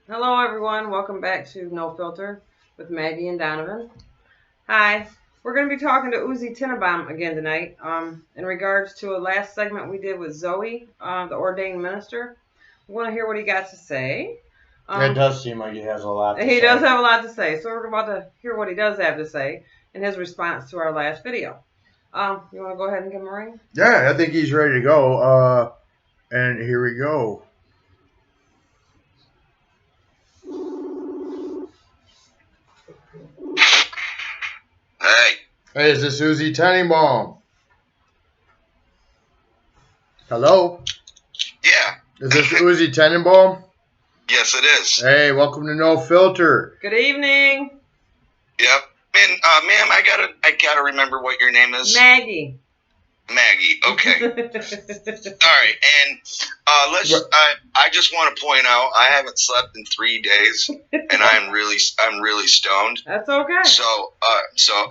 Hello, everyone. Welcome back to No Filter with Maggie and Donovan. Hi. We're going to be talking to Uzi Tenenbaum again tonight in regards to a last segment we did with Zoe, the ordained minister. We want to hear what he got to say. It does seem like he has a lot to say. He does have a lot to say, so we're about to hear what he does have to say in his response to our last video. You want to go ahead and give him a ring? Yeah, I think he's ready to go. And here we go. Hey. Hey, is this Uzi Tenenbaum? Hello? Yeah. Is this Uzi Tenenbaum? Yes, it is. Hey, welcome to No Filter. Good evening. Yep. And ma'am, I gotta remember what your name is. Maggie. Maggie. Okay. All right. And I just want to point out I haven't slept in 3 days, and I'm really stoned. That's okay. So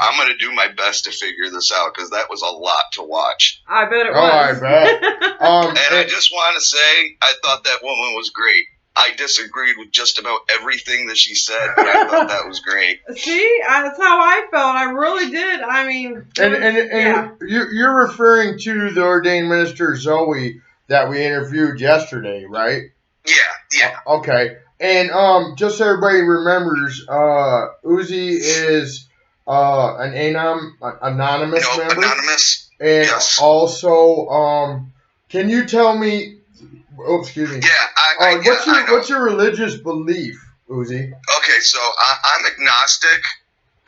I'm gonna do my best to figure this out because that was a lot to watch. I bet it was. Oh, I bet. And I just want to say I thought that woman was great. I disagreed with just about everything that she said, but I thought that was great. See, that's how I felt. I really did. I mean, And you're referring to the ordained minister Zoe that we interviewed yesterday, right? Yeah. Okay. And just so everybody remembers, Uzi is an anonymous No, member. anonymous. And yes. Also, can you tell me? Oh, excuse me. Yeah. What's your religious belief, Uzi? Okay, so I'm agnostic.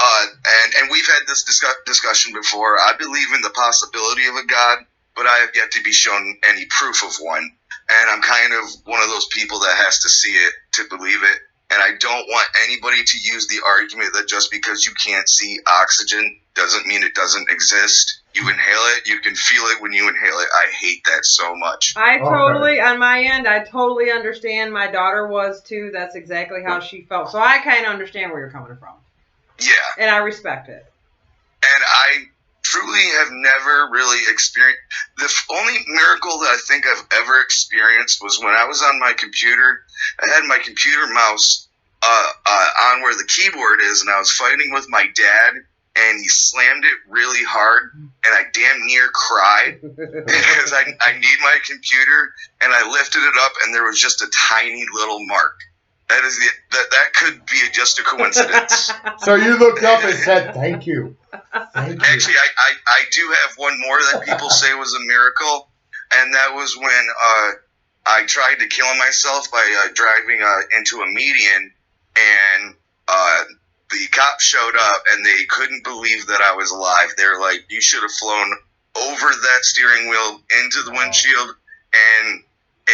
And we've had this discussion before. I believe in the possibility of a God, but I have yet to be shown any proof of one. And I'm kind of one of those people that has to see it to believe it. And I don't want anybody to use the argument that just because you can't see oxygen doesn't mean it doesn't exist. You inhale it, you can feel it when you inhale it. I hate that so much. On my end, I totally understand. My daughter was too. That's exactly how she felt. So I kind of understand where you're coming from. Yeah. And I respect it. And I truly have never really experienced. The only miracle that I think I've ever experienced was when I was on my computer. I had my computer mouse on where the keyboard is, and I was fighting with my dad, and he slammed it really hard, and I damn near cried because I need my computer, and I lifted it up, and there was just a tiny little mark. That could be just a coincidence. So you looked up and said, "Thank you." Thank you. Actually, I do have one more that people say was a miracle, and that was when I tried to kill myself by driving into a median, and the cops showed up, and they couldn't believe that I was alive. They were like, "You should have flown over that steering wheel into the windshield and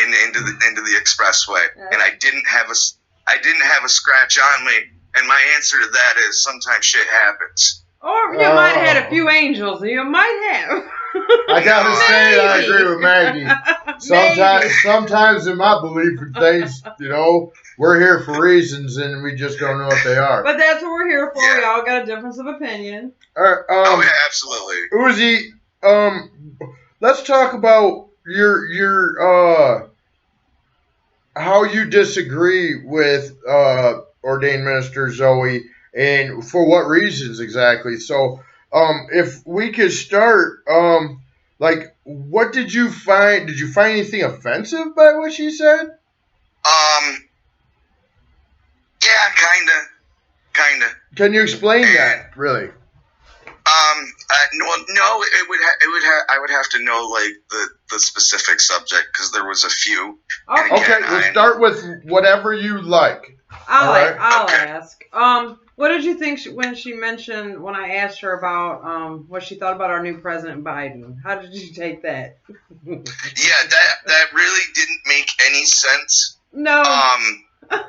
into the expressway." And I didn't have a scratch on me. And my answer to that is sometimes shit happens. Or you might have had a few angels. You might have. I gotta say, I agree with Maggie. Sometimes in my belief in things, we're here for reasons and we just don't know what they are. But that's what we're here for. Yeah. We all got a difference of opinion. Oh yeah, absolutely. Uzi, let's talk about your how you disagree with ordained minister Zoe, and for what reasons exactly. So, if we could start, what did you find? Did you find anything offensive by what she said? Yeah, kinda. Can you explain that, really? No, I would have to know like the specific subject because there was a few. Okay, we'll start with whatever you like. I'll ask. What did you think when she mentioned, when I asked her about what she thought about our new President Biden? How did you take that? Yeah, that really didn't make any sense. No. I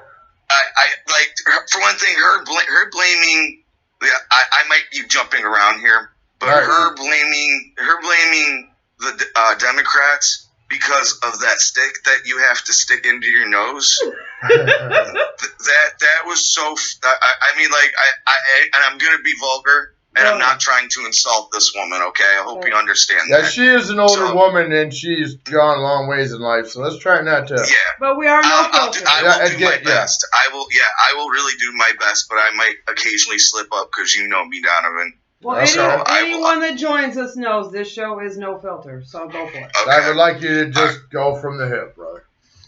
like, for one thing, her blaming. I might be jumping around here, but her blaming the Democrats because of that stick that you have to stick into your nose. that was so. I mean, like, and I'm gonna be vulgar. And Well, I'm not trying to insult this woman, okay? I hope you understand Yeah, that. she is an older So- woman and she's gone a long ways in life, so let's try not to. Yeah. but we are no I will filter. do my Yeah. best. I will really do my best, but I might occasionally slip up because you know me, Donovan. Well, Okay. anyone that joins us knows this show is no filter, so go for it. Okay. I would like you to just go from the hip, brother.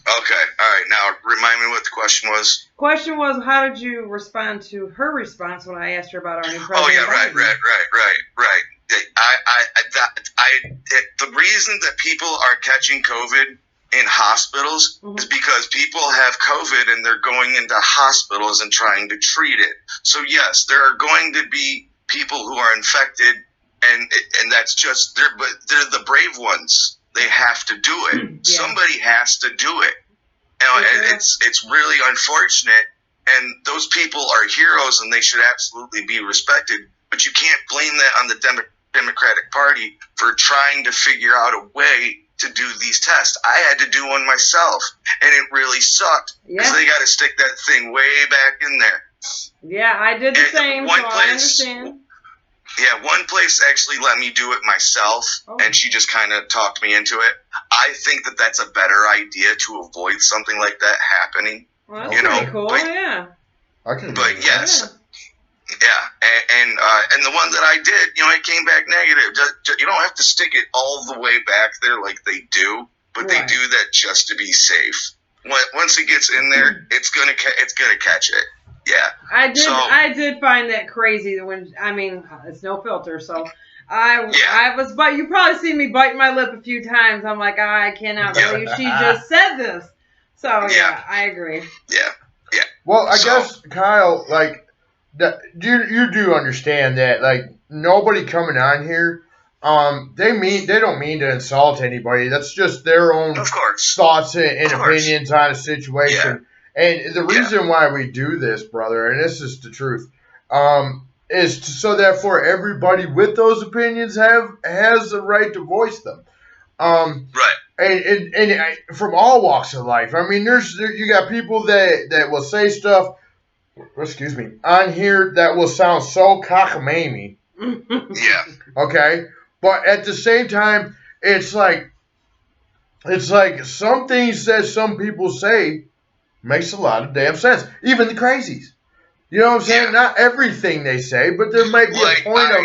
Okay. All right. Now, remind me what the question was. Question was, how did you respond to her response when I asked her about our new president? Oh yeah, right. Biden? The reason that people are catching COVID in hospitals Mhm. is because people have COVID and they're going into hospitals and trying to treat it. So yes, there are going to be people who are infected, and that's just but they're the brave ones. They have to do it. Yeah. Somebody has to do it. You know, and it's really unfortunate. And those people are heroes, and they should absolutely be respected. But you can't blame that on the Democratic Party for trying to figure out a way to do these tests. I had to do one myself, and it really sucked because they got to stick that thing way back in there. Yeah, I did the And same, so I understand. Yeah, one place actually let me do it myself, and she just kind of talked me into it. I think that that's a better idea to avoid something like that happening. Well, that's You know, pretty cool, but- yeah. I can. But yes, and the one that I did, it came back negative. You don't have to stick it all the way back there like they do, but they Right. do that just to be safe. Once it gets in there, it's gonna catch it. Yeah. I did find that crazy when, it's no filter, so I was, but you probably see me biting my lip a few times. I'm like, I cannot believe she just said this. So yeah, I agree. Yeah. Well, I guess Kyle, like, you do understand that, like, nobody coming on here, they don't mean to insult anybody. That's just their own Of course. thoughts and Of course. opinions on a situation. And the reason why we do this, brother, and this is the truth, is so that for everybody with those opinions has the right to voice them. Right. And from all walks of life. I mean, you got people that will say stuff, excuse me, on here that will sound so cockamamie. Yeah. Okay, but at the same time, it's like some things that some people say makes a lot of damn sense. Even the crazies. You know what I'm saying? Yeah. Not everything they say, but there might be a point of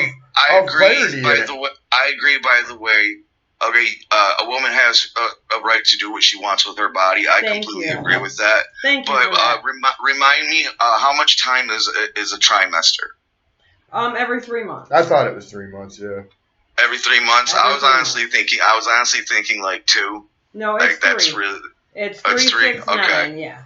clarity in it. I agree, by the way. Okay, a woman has a right to do what she wants with her body. I completely agree with that. Thank you. But for that. remind me, how much time is a trimester? Every 3 months. I thought it was 3 months, yeah. Every 3 months? Every I was 3 honestly thinking like 2. No, it's Like that's 3. really It's it's 3, 3, 6, okay. 9, yeah.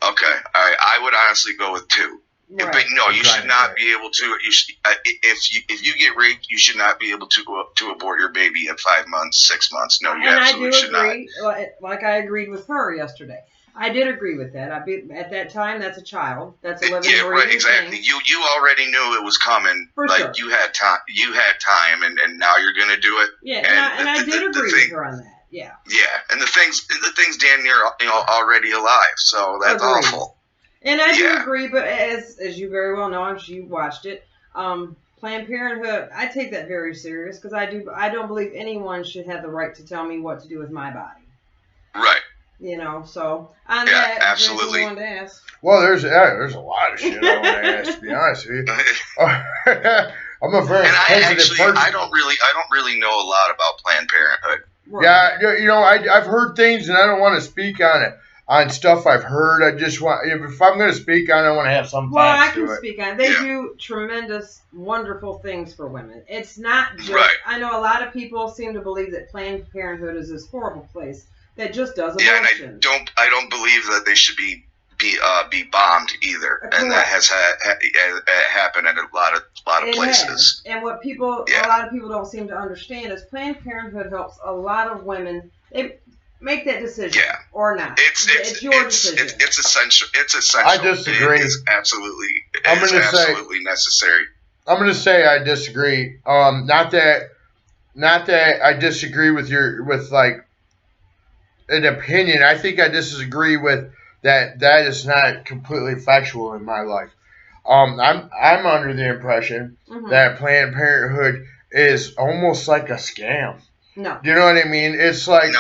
okay. All right, I would honestly go with 2. Right. But no, you should not Right. be able to. If you get raped, you should not be able to abort your baby at 5 months, 6 months. No, you And I absolutely do should not. agree, like I agreed with her yesterday. I did agree with that. At that time, that's a child. That's a living, Yeah, right, breathing exactly. thing. You already knew it was coming. For like sure. you had time, and now you're gonna do it. Yeah, and I did the agree thing- with her on that. Yeah. Yeah, and the thing's damn near already alive, so that's Agreed. awful. And I do Yeah. agree, but as you very well know, I'm sure you watched it. Planned Parenthood, I take that very serious because I don't believe anyone should have the right to tell me what to do with my body. Right. So on Yeah, that, absolutely. I wanted to ask. Well, there's a lot of shit I want to ask, to be honest with you. I'm a very And sensitive person. I don't really know a lot about Planned Parenthood. Yeah, I've heard things, and I don't want to speak on it. On stuff I've heard, I just want, if I'm going to speak on it, I want to have some Well, I facts can to it. speak on it. They Yeah. do tremendous, wonderful things for women. It's not just, Right. I know a lot of people seem to believe that Planned Parenthood is this horrible place that just does Yeah, and abortion. I don't believe that they should be bombed either, and that has happened in a lot of It places. has. And what a lot of people don't seem to understand is Planned Parenthood helps a lot of women. They make that decision or not. It's your decision. It's essential. It's essential. I disagree. It's absolutely necessary. I'm going to say I disagree. Not that I disagree with like an opinion. I think I disagree with that is not completely factual in my life. I'm under the impression that Planned Parenthood is almost like a scam. No. Do you know what I mean? It's like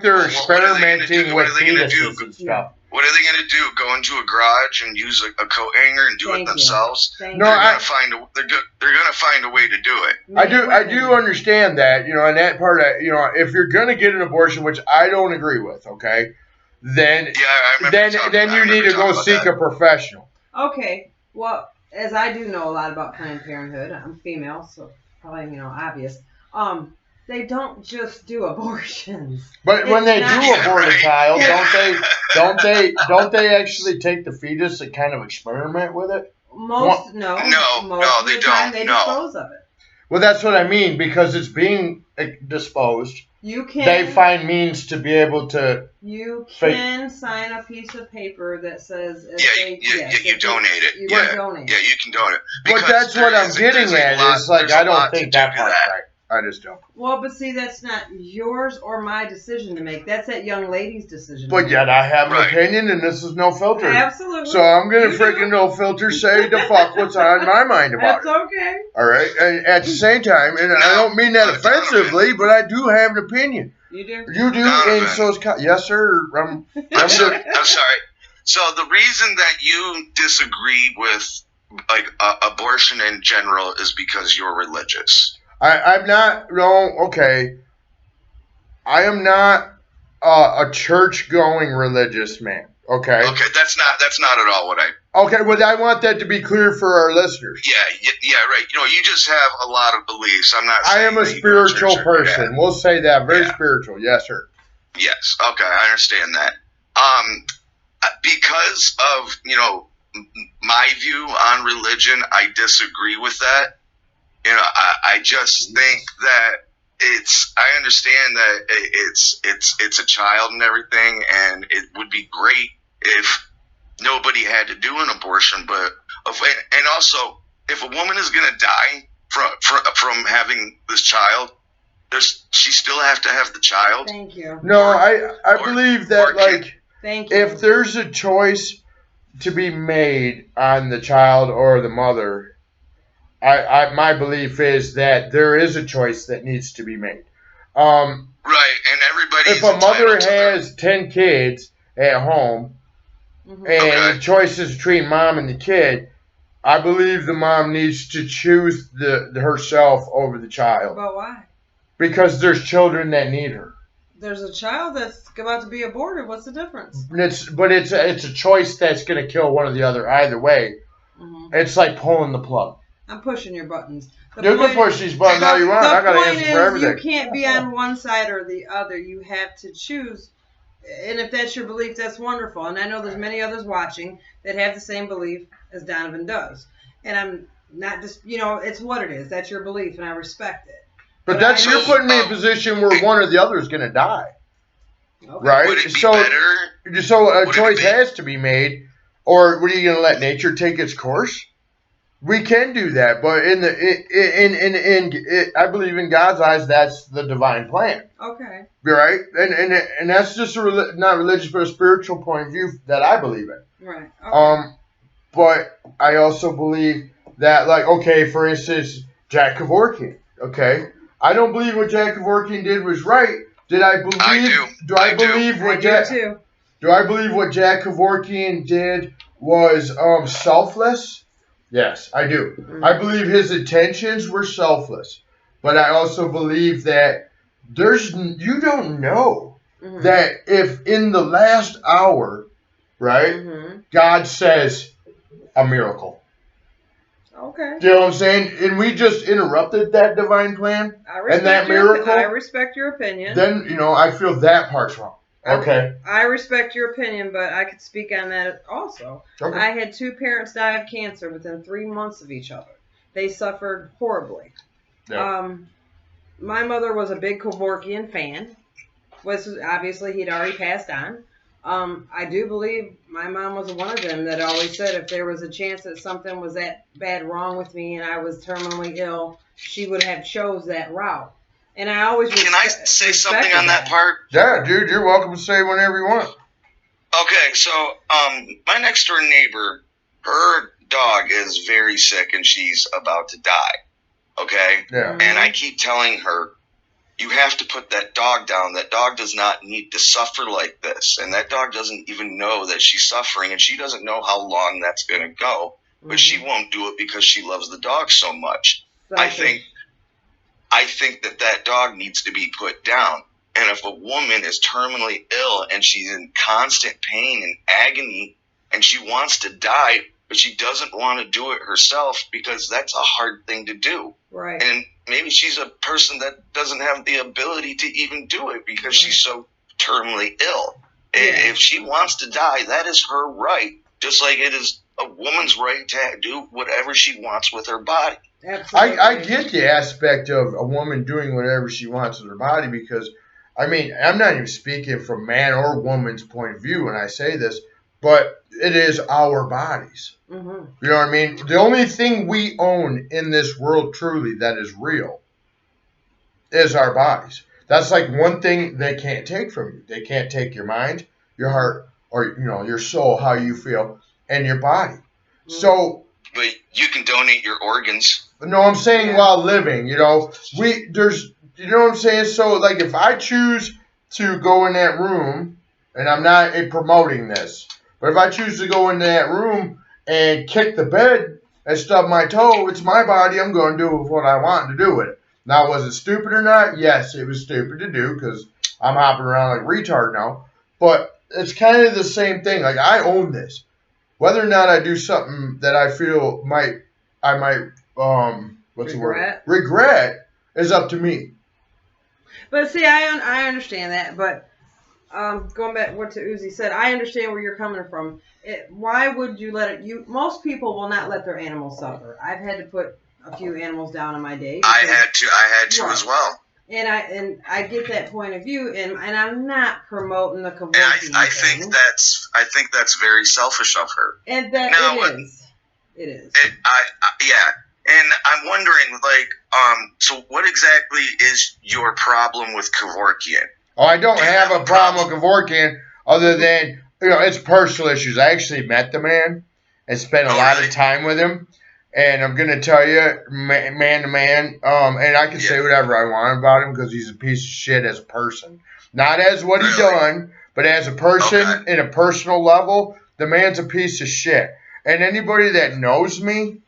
they're experimenting with fetuses and stuff. What are they going to do? Go into a garage and use a coat hanger and do it themselves? They're going to find a way to do it. I do understand that, and that part, if you're going to get an abortion, which I don't agree with, okay, then you need to go seek a professional. Okay, well, as I do know a lot about Planned Parenthood, I'm female, so probably obvious. They don't just do abortions. But when they do abort a child, don't they actually take the fetus and kind of experiment with it? Most they don't. They dispose of it. Well, that's what I mean, because it's being disposed. They find means to be able to. You can sign a piece of paper that says you donate it. You donate. Yeah, you can donate. But that's what I'm getting at. Is like I don't think that part's right. I just don't. Well, but see, that's not yours or my decision to make. That's that young lady's decision. But yet I have an opinion, and this is no filter. Absolutely. So I'm going to freaking no filter say the fuck what's on my mind about it. That's okay. All right? And at the same time, and I don't mean that offensively, but I do have an opinion. You do? You do, and so is yes, sir. I'm sorry. So the reason that you disagree with abortion in general is because you're religious. I'm not. No, okay. I am not a church-going religious man. Okay. Okay, that's not at all what I. Okay, well, I want that to be clear for our listeners. Yeah, right. You just have a lot of beliefs. I'm not. I am a spiritual person. We'll say that. Very spiritual. Yes, sir. Yes. Okay, I understand that. Because of my view on religion, I disagree with that. I just think that I understand that it's a child and everything, and it would be great if nobody had to do an abortion, and also if a woman is going to die from having this child, she still have to have the child. Thank you. No, I believe that thank you. If there's a choice to be made on the child or the mother, my belief is that there is a choice that needs to be made. Right, and everybody. If a mother has 10 kids at home, and the choice is between mom and the kid, I believe the mom needs to choose herself over the child. But why? Because there's children that need her. There's a child that's about to be aborted. What's the difference? It's a choice that's going to kill one or the other either way. It's like pulling the plug. I'm pushing your buttons. You can push these buttons all you want. I got to answer for everything. You can't be on one side or the other. You have to choose. And if that's your belief, that's wonderful. And I know there's many others watching that have the same belief as Donovan does. And I'm not just, it's what it is. That's your belief, and I respect it. But you're putting me in a position where one or the other is going to die. Okay. Right? Would it be better? So a choice has to be made. Or what are you going to let nature take its course? We can do that, but I believe in God's eyes, that's the divine plan. Okay. Right, and that's just not religious, but a spiritual point of view that I believe in. Right. Okay. But I also believe that, for instance, Jack Kevorkian. Okay, I don't believe what Jack Kevorkian did was right. Did I believe? I do. Do I believe what Jack? Too. Do I believe what Jack Kevorkian did was selfless? Yes, I do. Mm-hmm. I believe his intentions were selfless, but I also believe that you don't know that if in the last hour, right, God says a miracle. Okay. Do you know what I'm saying? And we just interrupted that divine plan and that miracle. I respect your opinion. Then, I feel that part's wrong. Okay. I respect your opinion, but I could speak on that also. Okay. I had 2 parents die of cancer within 3 months of each other. They suffered horribly. Yeah. My mother was a big Kevorkian fan. Obviously, he'd already passed on. I do believe my mom was one of them that always said if there was a chance that something was that bad wrong with me and I was terminally ill, she would have chose that route. And I always Can I say something on that part? Yeah, dude, you're welcome to say whenever you want. Okay, so my next door neighbor her dog is very sick and she's about to die. Okay? Yeah. And I keep telling her, you have to put that dog down. That dog does not need to suffer like this. And that dog doesn't even know that she's suffering, and she doesn't know how long that's going to go. But she won't do it because she loves the dog so much. Selfish. I think that dog needs to be put down. And if a woman is terminally ill and she's in constant pain and agony and she wants to die, but she doesn't want to do it herself because that's a hard thing to do. Right. And maybe she's a person that doesn't have the ability to even do it because she's so terminally ill. Yeah. If she wants to die, that is her right, just like it is a woman's right to do whatever she wants with her body. Absolutely. I get the aspect of a woman doing whatever she wants with her body because, I mean, I'm not even speaking from man or woman's point of view when I say this, but it is our bodies. Mm-hmm. You know what I mean? The only thing we own in this world truly that is real is our bodies. That's like one thing they can't take from you. They can't take your mind, your heart, or your soul, how you feel, and your body. Mm-hmm. So, but you can donate your organs. no, I'm saying while living, you know what I'm saying? So, like, if I choose to go in that room, and I'm not promoting this, but if I choose to go into that room and kick the bed and stub my toe, it's my body. I'm going to do what I want to do with it. Now, was it stupid or not? Yes, it was stupid to do because I'm hopping around like a retard now. But it's kind of the same thing. Like, I own this. Whether or not I do something that I feel I might regret is up to me. But see, I understand that. But going back what to Uzi said, I understand where you're coming from. Why would you let it? Most people will not let their animals suffer. I've had to put a few animals down in my day. I had to as well. And I get that point of view, and I'm not promoting the Kevorkian I think that's very selfish of her. And that it is. And I'm wondering, so what exactly is your problem with Kevorkian? Oh, I don't have a problem with Kevorkian other than it's personal issues. I actually met the man and spent a lot of time with him. And I'm going to tell you, man to man, and I can say whatever I want about him because he's a piece of shit as a person. Not as what he done, but as a person in a personal level, the man's a piece of shit. And anybody that knows me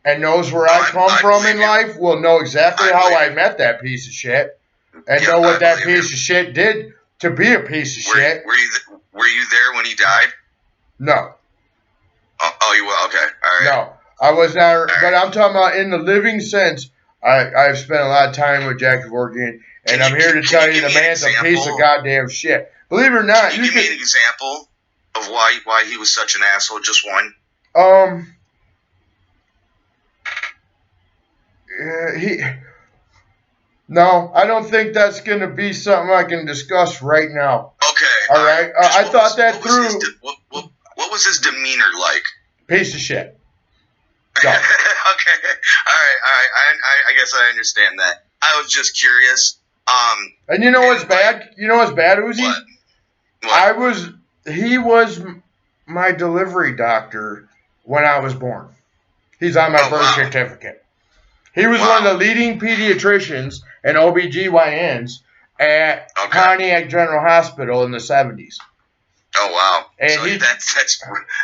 and knows where I come from in life will know exactly how I met that piece of shit and know what that piece of shit did to be a piece of shit. Were you there when he died? No. Oh, you were? Okay. All right. No, I was not. But I'm talking about in the living sense. I've spent a lot of time with Jack Kevorkian, and I'm here to tell you the man's a piece of goddamn shit. Believe it or not, Can you give me an example of why he was such an asshole? Just one. No, I don't think that's going to be something I can discuss right now. Okay. All right. I thought that through. What was his demeanor like? Piece of shit. Okay. All right. I guess I understand that. I was just curious. And you know what's bad? You know what's bad, Uzi? What? He was my delivery doctor when I was born. He's on my birth certificate. He was one of the leading pediatricians and OBGYNs at Pontiac General Hospital in the 70s. Oh, wow. And so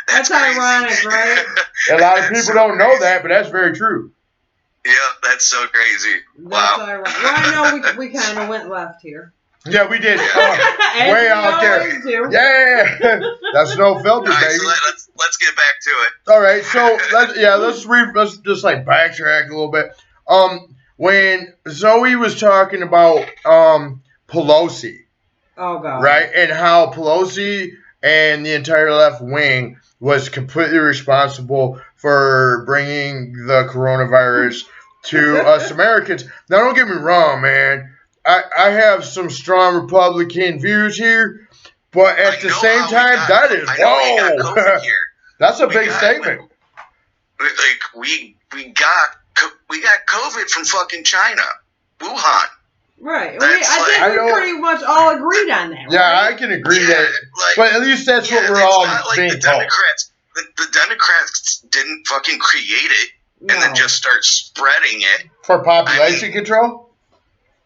that's ironic, right? A lot of people don't know that, but that's very true. Yeah, that's so crazy. That's ironic. Well, I know we kind of went left here. Yeah, we did. Way out there. Do. Yeah, that's no filter, baby. So let's get back to it. All right, so let's just like backtrack a little bit. When Zoe was talking about Pelosi, oh god, right, and how Pelosi and the entire left wing was completely responsible for bringing the coronavirus to us Americans. Now, don't get me wrong, man. I have some strong Republican views here, but at the same time, that is whoa. That's a big statement. We got COVID from fucking China, Wuhan. Right. I think we pretty much all agreed on that. Yeah, right? I can agree that. But at least that's what we're all being told. the Democrats didn't fucking create it and then just start spreading it for population control.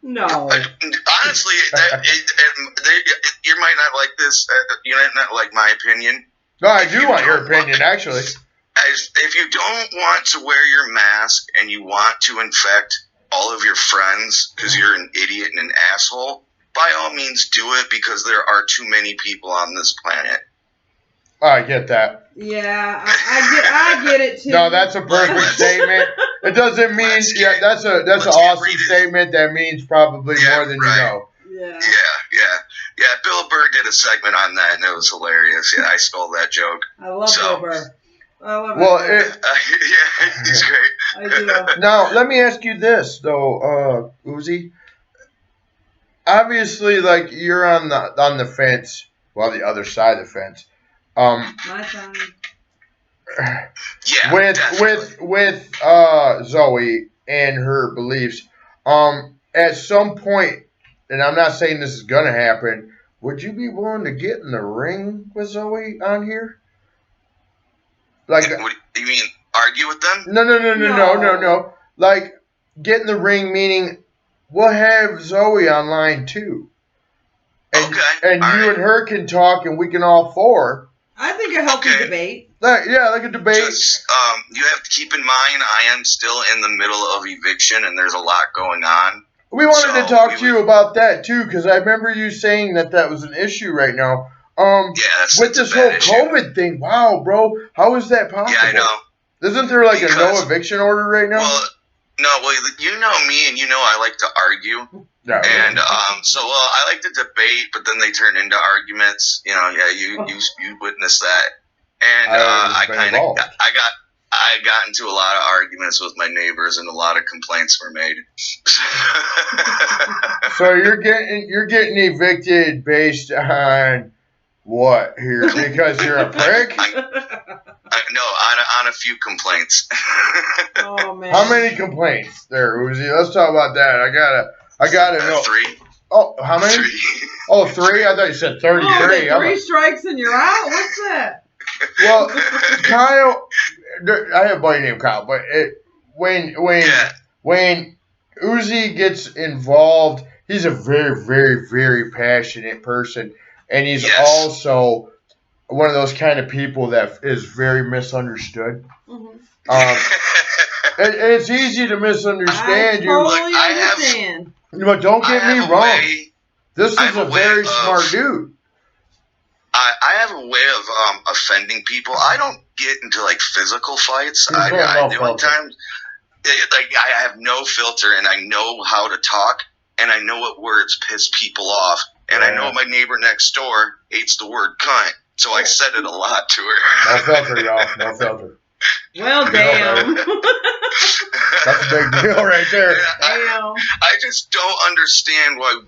No. Honestly, you might not like this. You might not like my opinion. No, I do want your opinion, actually. If you don't want to wear your mask and you want to infect all of your friends because you're an idiot and an asshole, by all means do it, because there are too many people on this planet. I get that. Yeah, I get it too. No, that's a perfect statement. It doesn't mean that's an awesome statement. That means probably more than you know. Yeah. Yeah. Bill Burr did a segment on that, and it was hilarious. Yeah, I stole that joke. I love Bill Burr. I love yeah, he's great. I do. Now, let me ask you this though, Uzi. Obviously, like, you're on the fence, well, the other side of the fence. My side. Yeah, with Zoe and her beliefs. At some point, and I'm not saying this is gonna happen, would you be willing to get in the ring with Zoe on here? Like, what do you mean, argue with them? No. Like, get in the ring, meaning we'll have Zoe online too. And, okay. And all you right. and her can talk, and we can all four. I think a healthy debate. Like a debate. Just, you have to keep in mind, I am still in the middle of eviction, and there's a lot going on. We wanted to talk to you about that too, because I remember you saying that was an issue right now. With this whole COVID thing, wow, bro, how is that possible? Yeah, I know. Isn't there like a no eviction order right now? Well, you know me, and you know I like to argue. Yeah. And so I like to debate, but then they turn into arguments. You know, you witnessed that, and I got into a lot of arguments with my neighbors, and a lot of complaints were made. So you're getting evicted based on what here? Because you're a prick? No, on a few complaints. Oh man. How many complaints there, Uzi? Let's talk about that. I gotta know. 3. Oh, how many? 3. Oh, 3? I thought you said 33. Oh, 3 strikes and you're out? What's that? Well, Kyle, I have a buddy named Kyle, but when Uzi gets involved, he's a very, very, very passionate person, and he's also one of those kind of people that is very misunderstood. Mm-hmm. And it's easy to misunderstand you. I totally understand. But don't get me wrong. This is a very smart dude. I have a way of offending people. I don't get into like physical fights. The only times, like, I have no filter, and I know how to talk, and I know what words piss people off, and I know my neighbor next door hates the word cunt, so I said it a lot to her. No filter, y'all. No filter. Well, damn. That's a big deal right there. I just don't understand why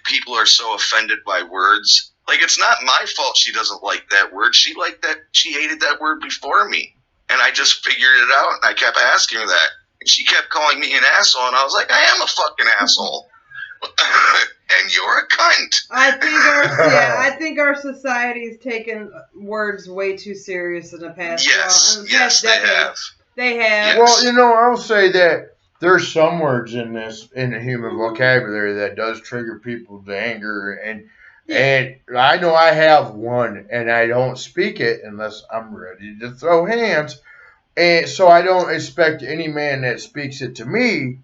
people are so offended by words. Like, it's not my fault she doesn't like that word. She hated that word before me. And I just figured it out, and I kept asking her that. And she kept calling me an asshole, and I was like, I am a fucking asshole. And you're a cunt. I think our society's taken words way too serious in the past. Yes, they have. They have. Yes. Well, I'll say that there's some words in the human vocabulary that does trigger people to anger, and I know I have one, and I don't speak it unless I'm ready to throw hands, and so I don't expect any man that speaks it to me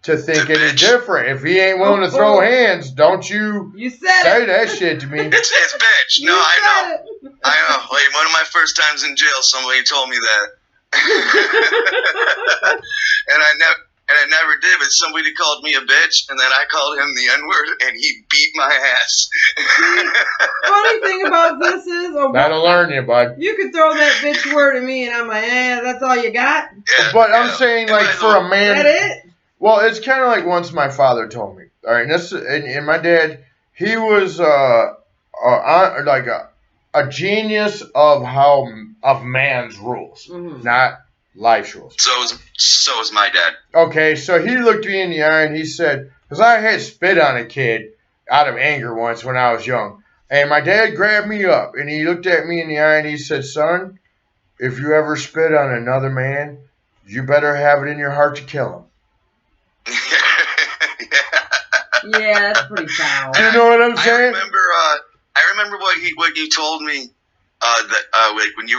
to think any different. If he ain't willing to throw hands, don't you say that shit to me. It's bitch. No, I know. Like, one of my first times in jail, somebody told me that. and I never did, but somebody called me a bitch, and then I called him the N-word, and he beat my ass. Funny thing about this is, that'll learn you, bud. You could throw that bitch word at me, and I'm like, that's all you got? Yeah, but I'm saying, like, for a man... That it? Well, it's kind of like once my father told me. All right, and my dad, he was like a genius of man's rules, not life's rules. So is my dad. Okay, so he looked me in the eye and he said, because I had spit on a kid out of anger once when I was young. And my dad grabbed me up and he looked at me in the eye and he said, "Son, if you ever spit on another man, you better have it in your heart to kill him." Yeah, that's pretty foul. You know what I'm saying? I remember what you told me that when you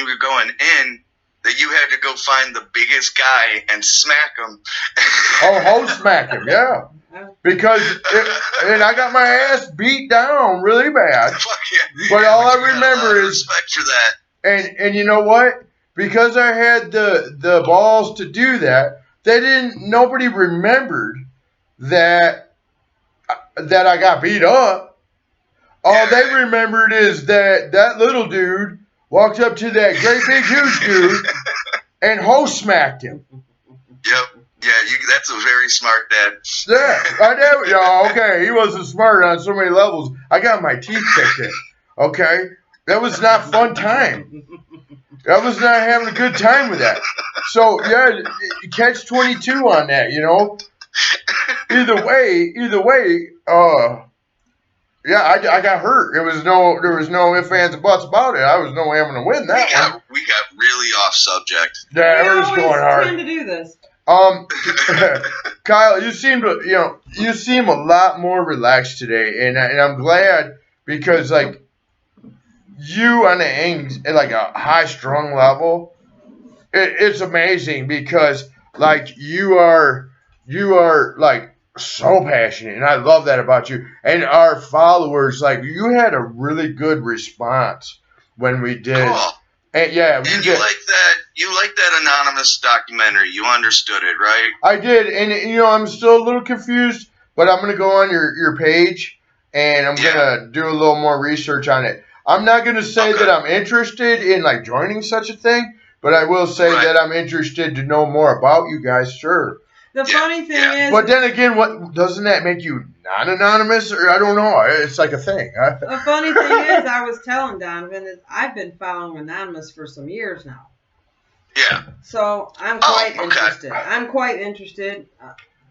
were going in, that you had to go find the biggest guy and smack him. Hoe smack him, yeah. Because and I got my ass beat down really bad. Fuck yeah. But all I remember a lot of is respect for that. and you know what? Because I had the balls to do that, nobody remembered that I got beat up. All they remembered is that little dude walked up to that great big huge dude and hoe smacked him. Yep. Yeah, that's a very smart dad. Yeah, I did. Yeah, okay. He wasn't smart on so many levels. I got my teeth kicked in. Okay, that was not fun time. I was not having a good time with that. So yeah, catch 22 on that. You know. Either way. Yeah, I got hurt. There was no ifs, ands, and buts about it. I was no having to win that one. We got really off subject. Yeah, we're just going hard. Trying to do this. Kyle, you seem a lot more relaxed today, and I'm glad because like you on a high strung level, it's amazing because like you are like so passionate, and I love that about you. And our followers, like you had a really good response when we did. Cool. And yeah, and you like that anonymous documentary. You understood it, right? I did, and I'm still a little confused, but I'm gonna go on your page and I'm gonna do a little more research on it. I'm not gonna say that I'm interested in like joining such a thing, but I will say that I'm interested to know more about you guys. Sure. The funny thing is, but then again, what doesn't that make you non-anonymous? Or I don't know. It's like a thing. The funny thing is, I was telling Donovan is I've been following anonymous for some years now. Yeah. So I'm quite interested. I'm quite interested.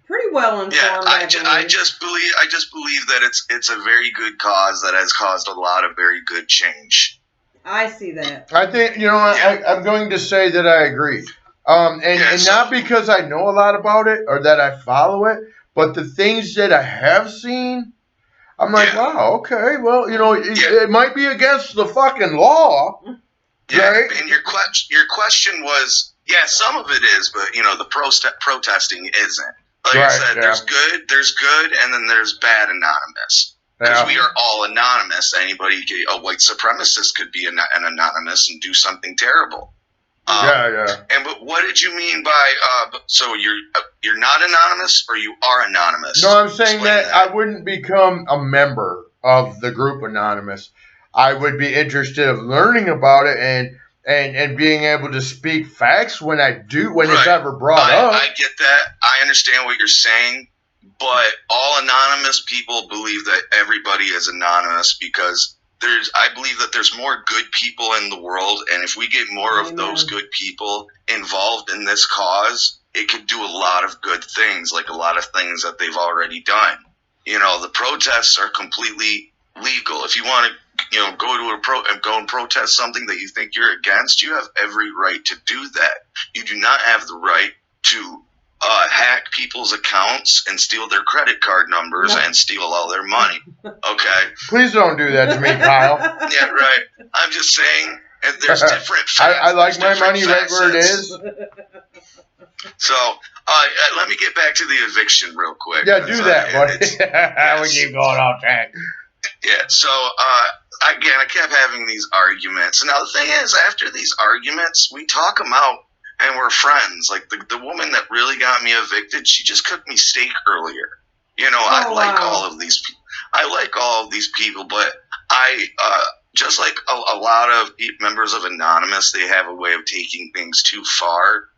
Pretty well informed. Yeah, I just believe that it's a very good cause that has caused a lot of very good change. I see that. I think I'm going to say that I agree. And not because I know a lot about it or that I follow it, but the things that I have seen, I'm like, wow, okay, well, it might be against the fucking law. Yeah, right? And your question was, some of it is, but the protesting isn't. Like I said, there's good, and then there's bad anonymous. Because we are all anonymous. A white supremacist could be an anonymous and do something terrible. But what did you mean by so you're not anonymous or you are anonymous? No, I'm saying that I wouldn't become a member of the group Anonymous. I would be interested of learning about it and being able to speak facts when it's ever brought up. I get that. I understand what you're saying, but all anonymous people believe that everybody is anonymous because I believe that there's more good people in the world, and if we get more of those good people involved in this cause, it could do a lot of good things, like a lot of things that they've already done. The protests are completely legal. If you want to, go and protest something that you think you're against, you have every right to do that. You do not have the right to hack people's accounts and steal their credit card numbers and steal all their money. Okay? Please don't do that to me, Kyle. Yeah, right. I'm just saying, there's different facets. I like my money right where it is. So, let me get back to the eviction real quick. Yeah, do that, buddy. We keep going off track. Yeah, so, again, I kept having these arguments. Now, the thing is, after these arguments, we talk them out. And we're friends. Like the woman that really got me evicted, she just cooked me steak earlier. I like all of these people. I like all of these people, but I just like a lot of members of Anonymous, they have a way of taking things too far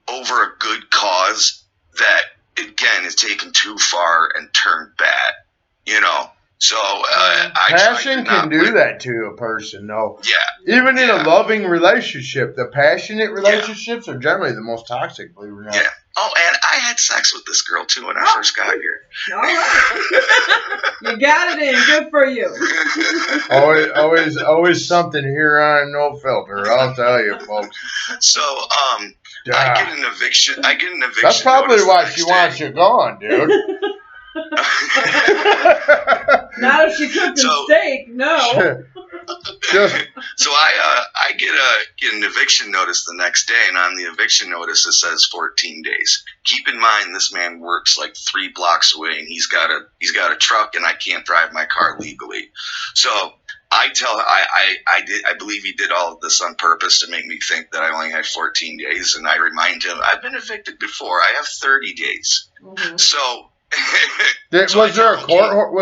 over a good cause that again is taken too far and turned bad. So passion can do that to a person, though. Yeah. Even in a loving relationship, the passionate relationships are generally the most toxic, believe it or not. Yeah. Oh, and I had sex with this girl too when I first got here. All right. You got it in. Good for you. Always something here on No Filter. I'll tell you, folks. So, I get an eviction. That's probably why she wants you gone, dude. Not if she cooked a steak, no. So I get an eviction notice the next day, and on the eviction notice it says 14 days. Keep in mind this man works like 3 blocks away, and he's got a truck, and I can't drive my car legally. So I believe he did all of this on purpose to make me think that I only had 14 days, and I remind him I've been evicted before. I have 30 days. Mm-hmm. So was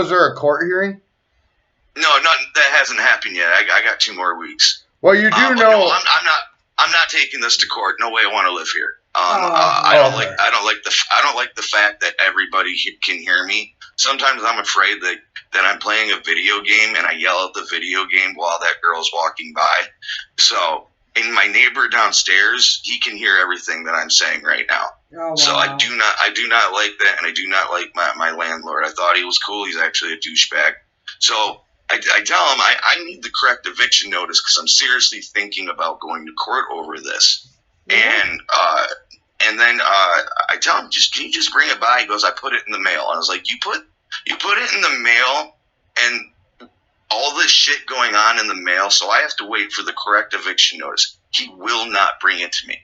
there a court hearing? No, that hasn't happened yet. I got 2 more weeks. Well, you do know. No, I'm not taking this to court. No way. I want to live here. I don't like the fact that everybody can hear me. Sometimes I'm afraid that I'm playing a video game and I yell at the video game while that girl's walking by. So, and my neighbor downstairs, he can hear everything that I'm saying right now. Oh, wow. So I do not like that, and I do not like my landlord. I thought he was cool. He's actually a douchebag. So I tell him I need the correct eviction notice because I'm seriously thinking about going to court over this. Mm-hmm. And then I tell him, can you just bring it by? He goes, I put it in the mail. And I was like, you put it in the mail, and all this shit going on in the mail, so I have to wait for the correct eviction notice. He will not bring it to me.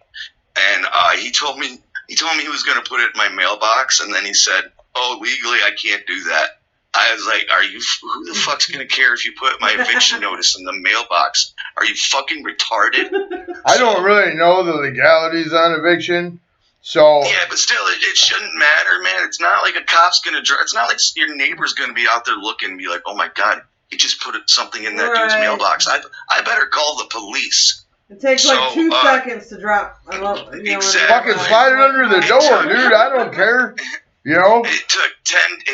And he told me he was going to put it in my mailbox, and then he said, oh, legally I can't do that. I was like, who the fuck's going to care if you put my eviction notice in the mailbox? Are you fucking retarded? I don't really know the legalities on eviction. So yeah, but still, it shouldn't matter, man. It's not like a cop's going to drive. It's not like your neighbor's going to be out there looking and be like, oh my God, he just put something in that dude's mailbox. I better call the police. It takes like 2 seconds to drop. Exactly. Fucking slide it under the door, dude. I don't care. You know? It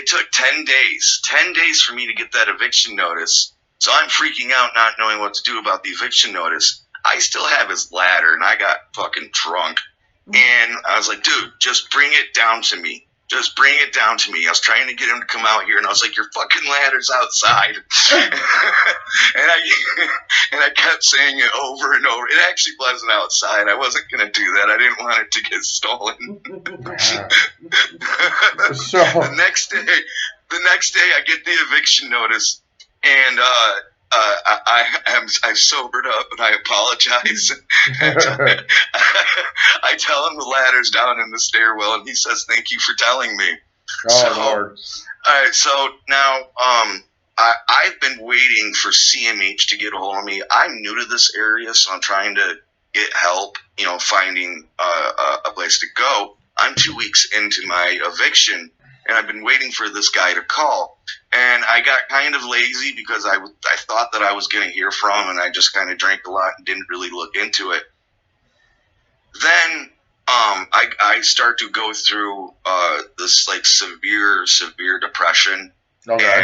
took 10 days. 10 days for me to get that eviction notice. So I'm freaking out, not knowing what to do about the eviction notice. I still have his ladder, and I got fucking drunk. And I was like, dude, just bring it down to me. Just bring it down to me. I was trying to get him to come out here, and I was like, your fucking ladder's outside. and I kept saying it over and over. It actually wasn't outside. I wasn't going to do that. I didn't want it to get stolen. So the next day, I get the eviction notice, and I've sobered up, and I apologize. I tell him the ladder's down in the stairwell, and he says, "Thank you for telling me." Oh, Lord. All right, so now I've been waiting for CMH to get a hold of me. I'm new to this area, so I'm trying to get help, finding a place to go. I'm 2 weeks into my eviction, and I've been waiting for this guy to call. And I got kind of lazy because I thought that I was going to hear from him, and I just kind of drank a lot and didn't really look into it. Then I start to go through this like severe depression, okay.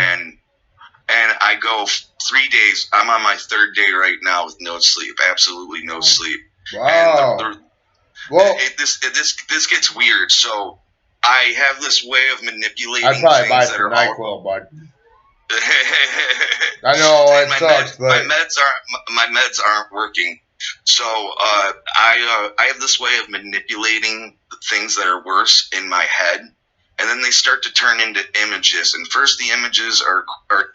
and I go 3 days. I'm on my 3rd day right now with no sleep, absolutely no sleep. Wow. And well, this gets weird. So I have this way of manipulating I'd probably things buy that some are NyQuil, bud. I know it sucks, but my meds aren't working. So I have this way of manipulating things that are worse in my head, and then they start to turn into images. And first the images are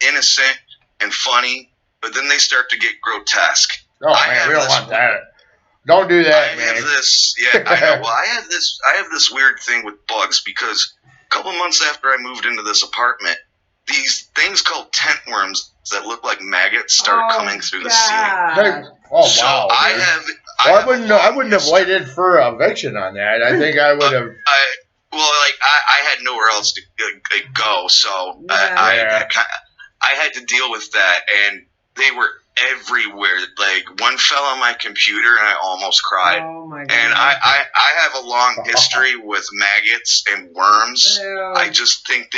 innocent and funny, but then they start to get grotesque. Oh man, we don't want that. Don't do that, man. I know. Well, I have this weird thing with bugs because a couple months after I moved into this apartment, these things called tent worms that look like maggots started coming through the ceiling. So wow! I wouldn't have waited for eviction on that. I think I would have. I had nowhere else to go, so I had to deal with that, and they were everywhere. Like one fell on my computer, and I almost cried. Oh my God. And I have a long history with maggots and worms. Ew. I think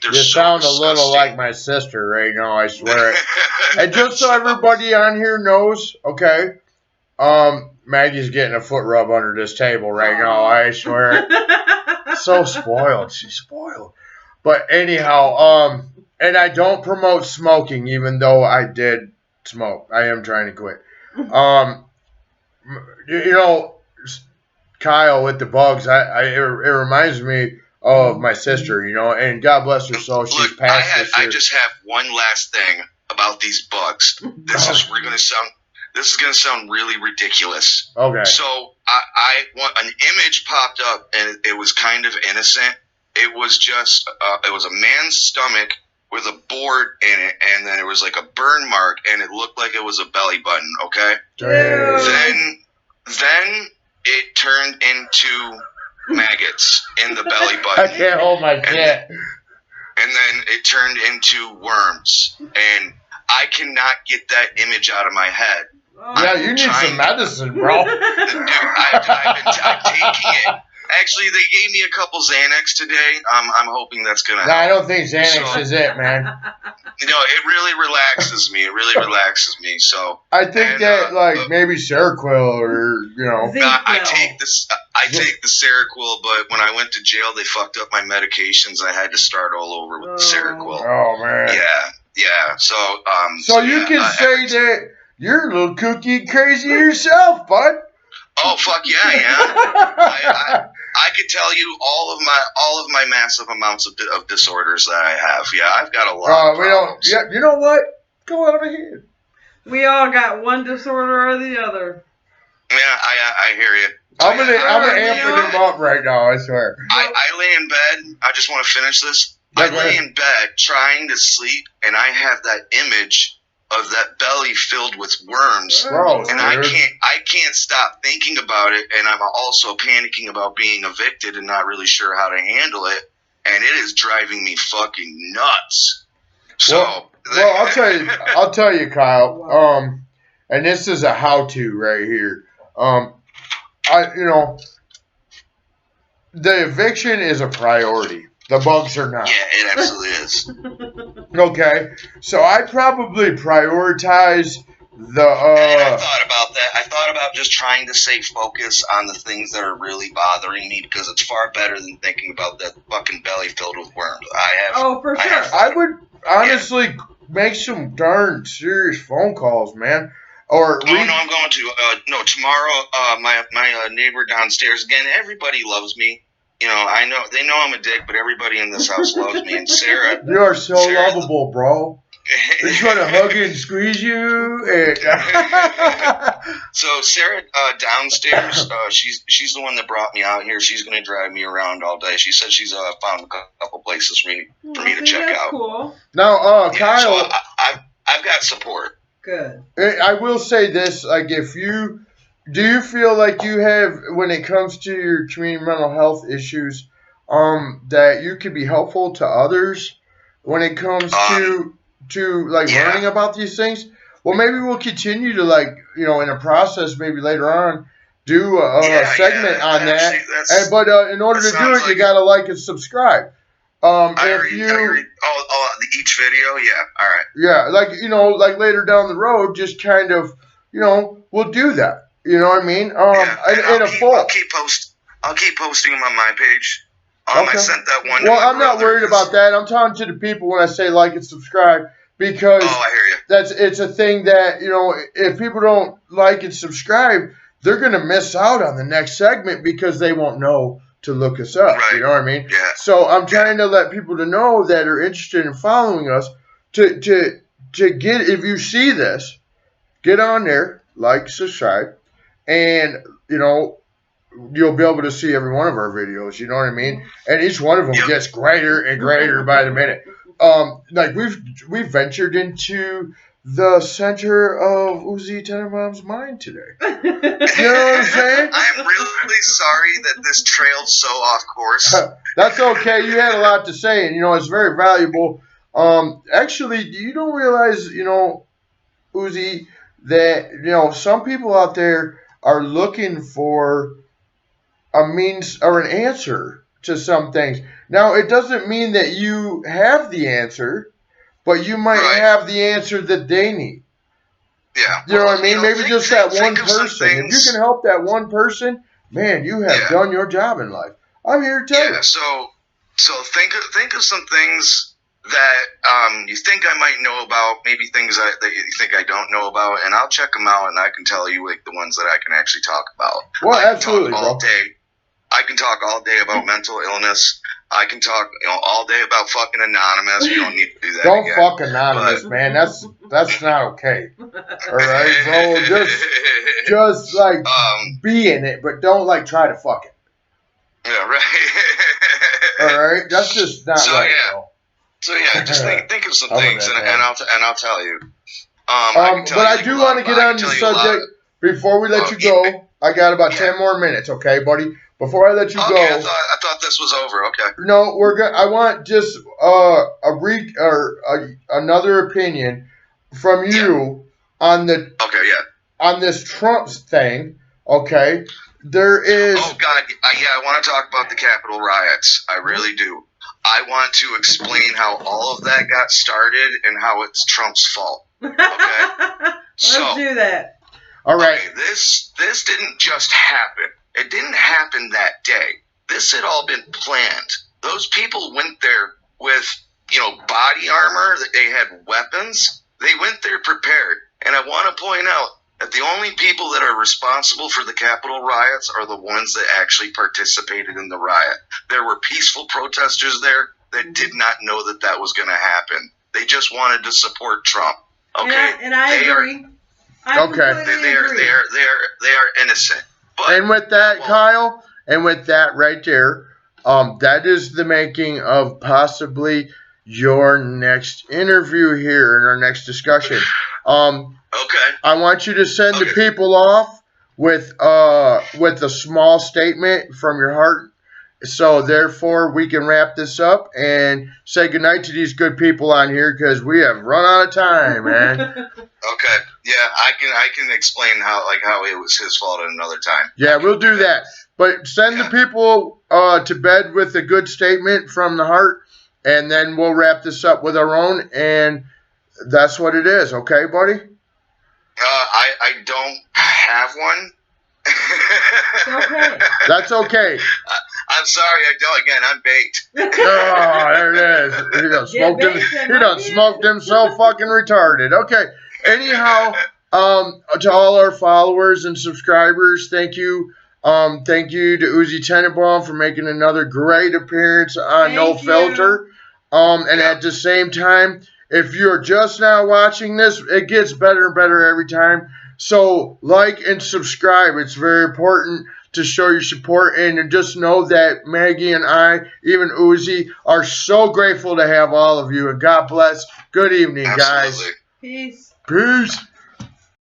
they're You so sound disgusting. a little like my sister right now, I swear. And just so everybody on here knows, okay, Maggie's getting a foot rub under this table right now, I swear. So spoiled. She's spoiled. But anyhow, and I don't promote smoking, even though I did smoke. I am trying to quit. You know, Kyle with the bugs, it reminds me of my sister, you know, and God bless her soul, she's Look, passed this year. I just have one last thing about these bugs. This is gonna sound really ridiculous. Okay. So I want an image popped up, and it was kind of innocent. It was just it was a man's stomach with a board in it, and then it was like a burn mark, and it looked like it was a belly button. Okay. Then it turned into maggots in the belly button. I can't hold my cat. And then it turned into worms, and I cannot get that image out of my head. Yeah, you need some medicine, bro. Dude, I'm taking it. Actually, they gave me a couple Xanax today. I'm hoping that's gonna help. I don't think Xanax is it, man. You know, it really relaxes me. It really relaxes me. So I think maybe Seroquel or I take the Seroquel, but when I went to jail, they fucked up my medications. I had to start all over with the Seroquel. Oh man. Yeah. So you can say that you're a little cookie crazy yourself, bud. Oh fuck yeah, I am. I could tell you all of my massive amounts of disorders that I have. Yeah, I've got a lot. Of problems. You know what? Go out ahead. We all got one disorder or the other. Yeah, I hear you. I'm gonna amping him up right now. I swear. I lay in bed. I just want to finish this. I lay in bed trying to sleep, and I have that image of that belly filled with worms, gross, and I can't stop thinking about it, and I'm also panicking about being evicted and not really sure how to handle it, and it is driving me fucking nuts. So, I'll tell you, Kyle. And this is a how-to right here. The eviction is a priority. The bugs are not. Yeah, it absolutely is. Okay, so I probably prioritize the. And I thought about that. I thought about just trying to stay focused on the things that are really bothering me, because it's far better than thinking about that fucking belly filled with worms. For sure. I would honestly make some darn serious phone calls, man. No, I'm going to. Tomorrow, my neighbor downstairs again. Everybody loves me. You know, they know I'm a dick, but everybody in this house loves me. And Sarah, you are so lovable, bro. They just want to hug you and squeeze you. So Sarah downstairs, she's the one that brought me out here. She's going to drive me around all day. She said she's found a couple places for me to check out. Cool. Now, Kyle, so I've got support. Good. I will say this: do you feel like you have, when it comes to your community mental health issues, that you could be helpful to others when it comes to learning about these things? Well, maybe we'll continue to in a process, maybe later on, do a segment on that. But in order to do it, you gotta like and subscribe. Each video, yeah, all right. Yeah, later down the road, just kind of, we'll do that. You know what I mean? I'll keep posting them on my page. Okay. I sent that one. Well, I'm not worried about that. I'm talking to the people when I say like and subscribe, because I hear you. It's a thing that, if people don't like and subscribe, they're gonna miss out on the next segment because they won't know to look us up. Right. You know what I mean? Yeah. So I'm trying to let people to know that are interested in following us to get, if you see this, get on there, like, subscribe, and you'll be able to see every one of our videos. You know what I mean? And each one of them gets greater and greater by the minute. We've ventured into the center of Uzi Tenenbaum's mind today. You know what I'm saying? I'm really sorry that this trailed so off course. That's okay. You had a lot to say, and it's very valuable. Actually, you don't realize, Uzi, that some people out there are looking for a means or an answer to some things. Now, it doesn't mean that you have the answer, but you might have the answer that they need. Yeah. You know what I mean? You know, Maybe just that one think of some person. If you things. can help that one person, man, you have Yeah. done your job in life. I'm here to tell you. Yeah. So think of some things that you think I might know about, maybe things that you think I don't know about, and I'll check them out and I can tell you like the ones that I can actually talk about. Well, I can absolutely, talk all bro. day. I can talk all day about mental illness. I can talk, all day about fucking Anonymous. We don't need to do that Don't again. fuck Anonymous, man. That's not okay. All right, bro. Just like be in it, but don't like try to fuck it. Yeah, right. All right, that's just not right, bro. So yeah, just think of some things, and I'll tell you. But I do want to get on the subject before we let you go. I got about 10 more minutes, okay, buddy? Before I let you go. I thought this was over. Okay. No, we're good. I want just another opinion from you on the on this Trump thing. Okay, there is. Oh God, I want to talk about the Capitol riots. I really do. I want to explain how all of that got started and how it's Trump's fault. Okay, let's do that. All right. Okay, this didn't just happen. It didn't happen that day. This had all been planned. Those people went there with, body armor. They had weapons. They went there prepared. And I want to point out that the only people that are responsible for the Capitol riots are the ones that actually participated in the riot. There were peaceful protesters there that did not know that that was going to happen. They just wanted to support Trump. Okay, and I agree. They are innocent. But, and with that, Kyle, and with that right there, that is the making of possibly your next interview here in our next discussion. Okay. I want you to send the people off with a small statement from your heart. So therefore, we can wrap this up and say goodnight to these good people on here because we have run out of time, man. Okay. Yeah, I can explain how it was his fault at another time. Yeah, we'll do that. But send the people to bed with a good statement from the heart, and then we'll wrap this up with our own, and that's what it is. Okay, buddy? I don't have one. Okay. That's okay. I'm sorry, I don't. Again, I'm baked. Oh, there it is. He done smoked himself fucking retarded. Okay. Anyhow, to all our followers and subscribers, thank you. Thank you to Uzi Tenenbaum for making another great appearance on No Filter. And at the same time, if you're just now watching this, it gets better and better every time. So like and subscribe. It's very important to show your support, and just know that Maggie and I, even Uzi, are so grateful to have all of you. And God bless. Good evening, guys. Absolutely. Peace. Peace.